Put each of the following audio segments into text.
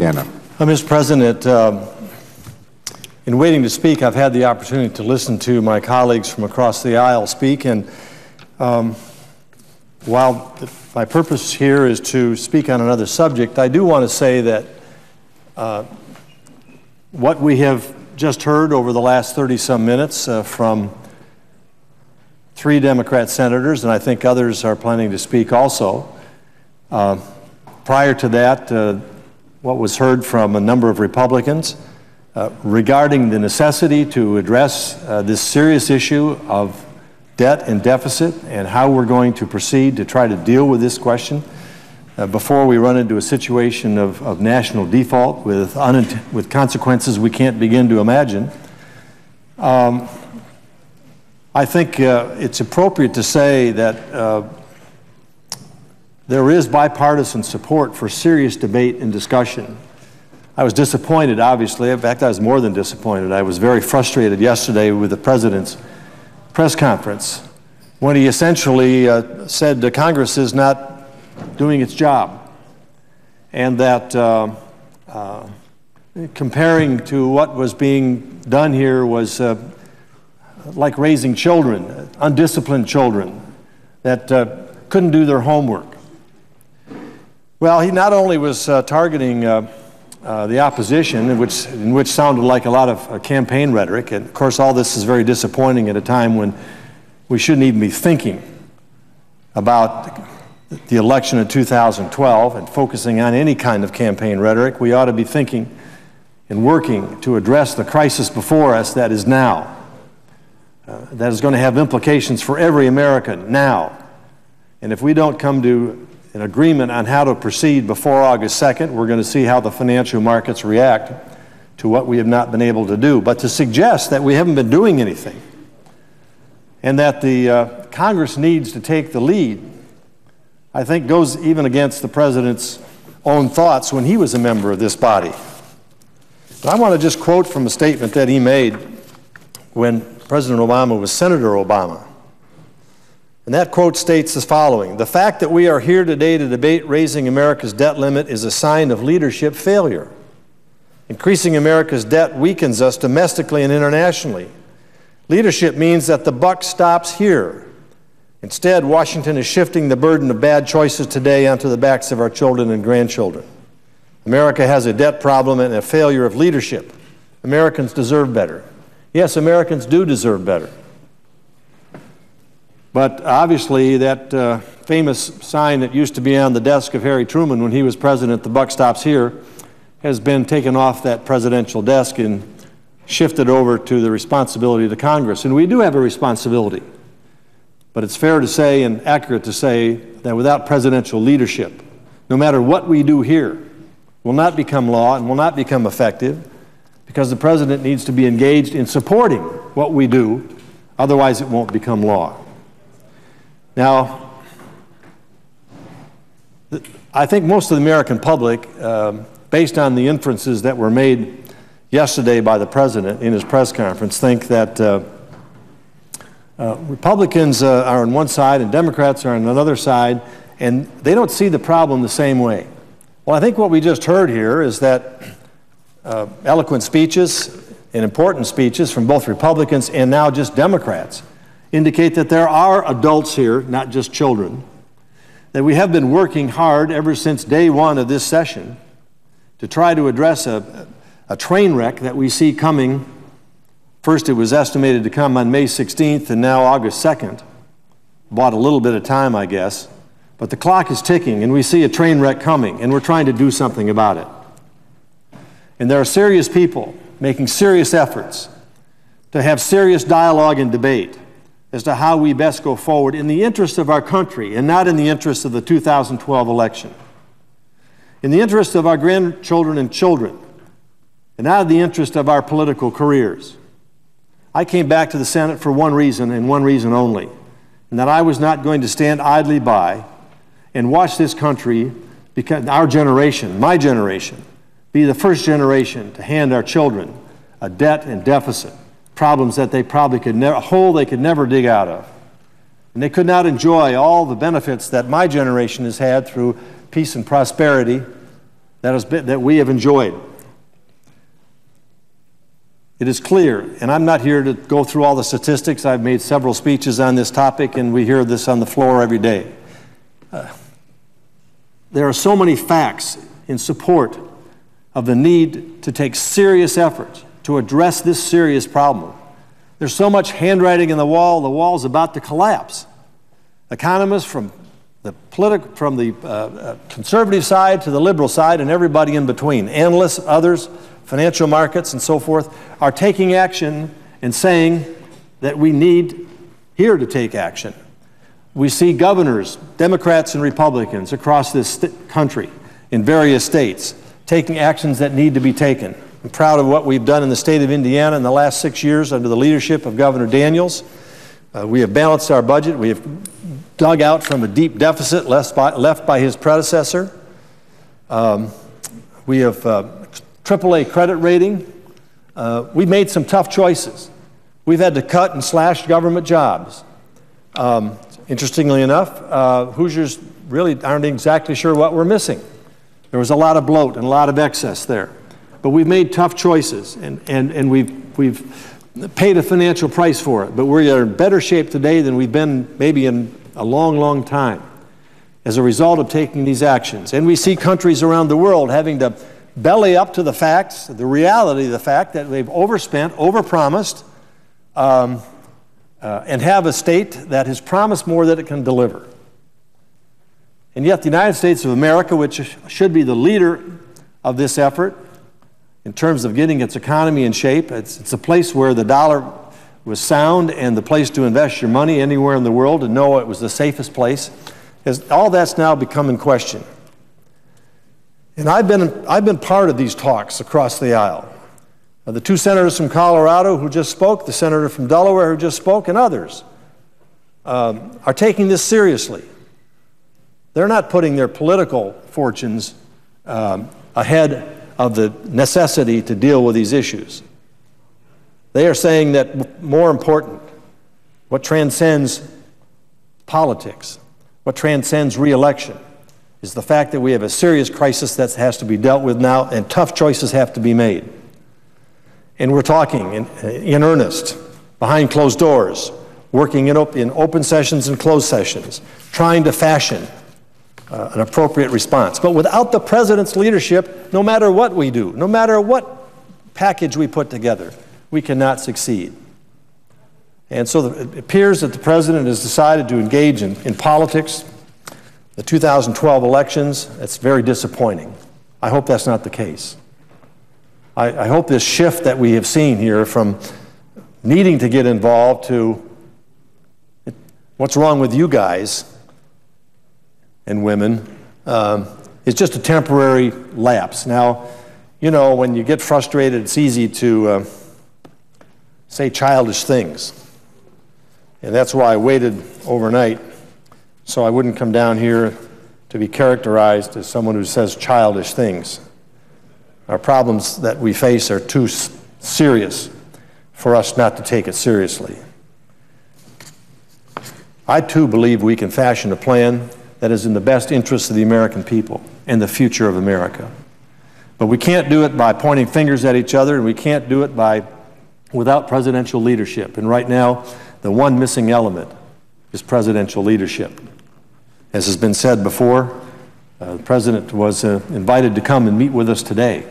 Cannon. Mr. President, in waiting to speak, I've had the opportunity to listen to my colleagues from across the aisle speak, and while my purpose here is to speak on another subject, I do want to say that what we have just heard over the last 30-some minutes from 3 Democrat senators, and I think others are planning to speak also. Prior to that, what was heard from a number of Republicans regarding the necessity to address this serious issue of debt and deficit and how we're going to proceed to try to deal with this question before we run into a situation of national default with consequences we can't begin to imagine. I think it's appropriate to say that there is bipartisan support for serious debate and discussion. I was disappointed, obviously. In fact, I was more than disappointed. I was very frustrated yesterday with the President's press conference when he essentially said the Congress is not doing its job, and that comparing to what was being done here was like raising children, undisciplined children that couldn't do their homework. Well, he not only was targeting the opposition, in which sounded like a lot of campaign rhetoric, and of course all this is very disappointing at a time when we shouldn't even be thinking about the election of 2012 and focusing on any kind of campaign rhetoric. We ought to be thinking and working to address the crisis before us that is now, that is going to have implications for every American now. And if we don't come to an agreement on how to proceed before August 2nd, we're going to see how the financial markets react to what we have not been able to do. But to suggest that we haven't been doing anything and that the Congress needs to take the lead, I think goes even against the President's own thoughts when he was a member of this body. But I want to just quote from a statement that he made when President Obama was Senator Obama. And that quote states as following: "The fact that we are here today to debate raising America's debt limit is a sign of leadership failure. Increasing America's debt weakens us domestically and internationally. Leadership means that the buck stops here. Instead, Washington is shifting the burden of bad choices today onto the backs of our children and grandchildren. America has a debt problem and a failure of leadership. Americans deserve better." Yes, Americans do deserve better. But obviously that famous sign that used to be on the desk of Harry Truman when he was president, "The buck stops here," has been taken off that presidential desk and shifted over to the responsibility of the Congress. And we do have a responsibility. But it's fair to say and accurate to say that without presidential leadership, no matter what we do here, will not become law and will not become effective, because the President needs to be engaged in supporting what we do, otherwise it won't become law. Now, I think most of the American public, based on the inferences that were made yesterday by the President in his press conference, think that Republicans are on one side and Democrats are on another side, and they don't see the problem the same way. Well, I think what we just heard here is that eloquent speeches and important speeches from both Republicans and now just Democrats indicate that there are adults here, not just children, that we have been working hard ever since day one of this session to try to address a train wreck that we see coming. First, it was estimated to come on May 16th, and now August 2nd. Bought a little bit of time, I guess. But the clock is ticking, and we see a train wreck coming, and we're trying to do something about it. And there are serious people making serious efforts to have serious dialogue and debate as to how we best go forward in the interest of our country and not in the interest of the 2012 election. In the interest of our grandchildren and children, and not in the interest of our political careers. I came back to the Senate for one reason and one reason only, and that I was not going to stand idly by and watch this country, because our generation, my generation, be the first generation to hand our children a debt and deficit, problems that they probably could never, a hole they could never dig out of. And they could not enjoy all the benefits that my generation has had through peace and prosperity that we have enjoyed. It is clear, and I'm not here to go through all the statistics. I've made several speeches on this topic, and we hear this on the floor every day. There are so many facts in support of the need to take serious efforts to address this serious problem. There's so much handwriting on the wall's about to collapse. Economists from the conservative side to the liberal side and everybody in between, analysts, others, financial markets and so forth, are taking action and saying that we need here to take action. We see governors, Democrats and Republicans across this country in various states taking actions that need to be taken. I'm proud of what we've done in the state of Indiana in the last 6 years under the leadership of Governor Daniels. We have balanced our budget. We have dug out from a deep deficit left by his predecessor. We have AAA credit rating. We've made some tough choices. We've had to cut and slash government jobs. Interestingly enough, Hoosiers really aren't exactly sure what we're missing. There was a lot of bloat and a lot of excess there. But we've made tough choices, and we've paid a financial price for it. But we're in better shape today than we've been maybe in a long, long time as a result of taking these actions. And we see countries around the world having to belly up to the facts, the reality of the fact that they've overspent, overpromised, and have a state that has promised more than it can deliver. And yet the United States of America, which should be the leader of this effort in terms of getting its economy in shape, it's a place where the dollar was sound and the place to invest your money anywhere in the world and know it was the safest place, all that's now become in question. And I've been part of these talks across the aisle. The two senators from Colorado who just spoke, the senator from Delaware who just spoke, and others are taking this seriously. They're not putting their political fortunes ahead of the necessity to deal with these issues. They are saying that more important, what transcends politics, what transcends re-election, is the fact that we have a serious crisis that has to be dealt with now, and tough choices have to be made. And we're talking in earnest, behind closed doors, working in open sessions and closed sessions, trying to fashion an appropriate response. But without the President's leadership, no matter what we do, no matter what package we put together, we cannot succeed. And so it appears that the President has decided to engage in politics. The 2012 elections, that's very disappointing. I hope that's not the case. I hope this shift that we have seen here from needing to get involved to what's wrong with you guys and women is just a temporary lapse. Now, you know, when you get frustrated, it's easy to say childish things. And that's why I waited overnight, so I wouldn't come down here to be characterized as someone who says childish things. Our problems that we face are too serious for us not to take it seriously. I too believe we can fashion a plan that is in the best interest of the American people and the future of America. But we can't do it by pointing fingers at each other, and we can't do it without presidential leadership. And right now, the one missing element is presidential leadership. As has been said before, the President was invited to come and meet with us today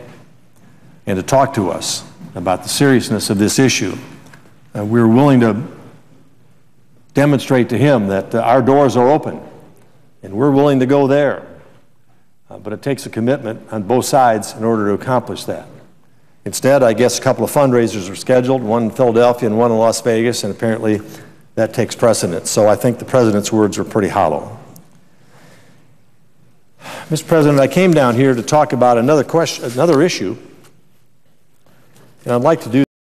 and to talk to us about the seriousness of this issue. We're willing to demonstrate to him that our doors are open and we're willing to go there. But it takes a commitment on both sides in order to accomplish that. Instead, I guess a couple of fundraisers are scheduled, one in Philadelphia and one in Las Vegas, and apparently that takes precedence. So I think the President's words were pretty hollow. Mr. President, I came down here to talk about another issue, and I'd like to do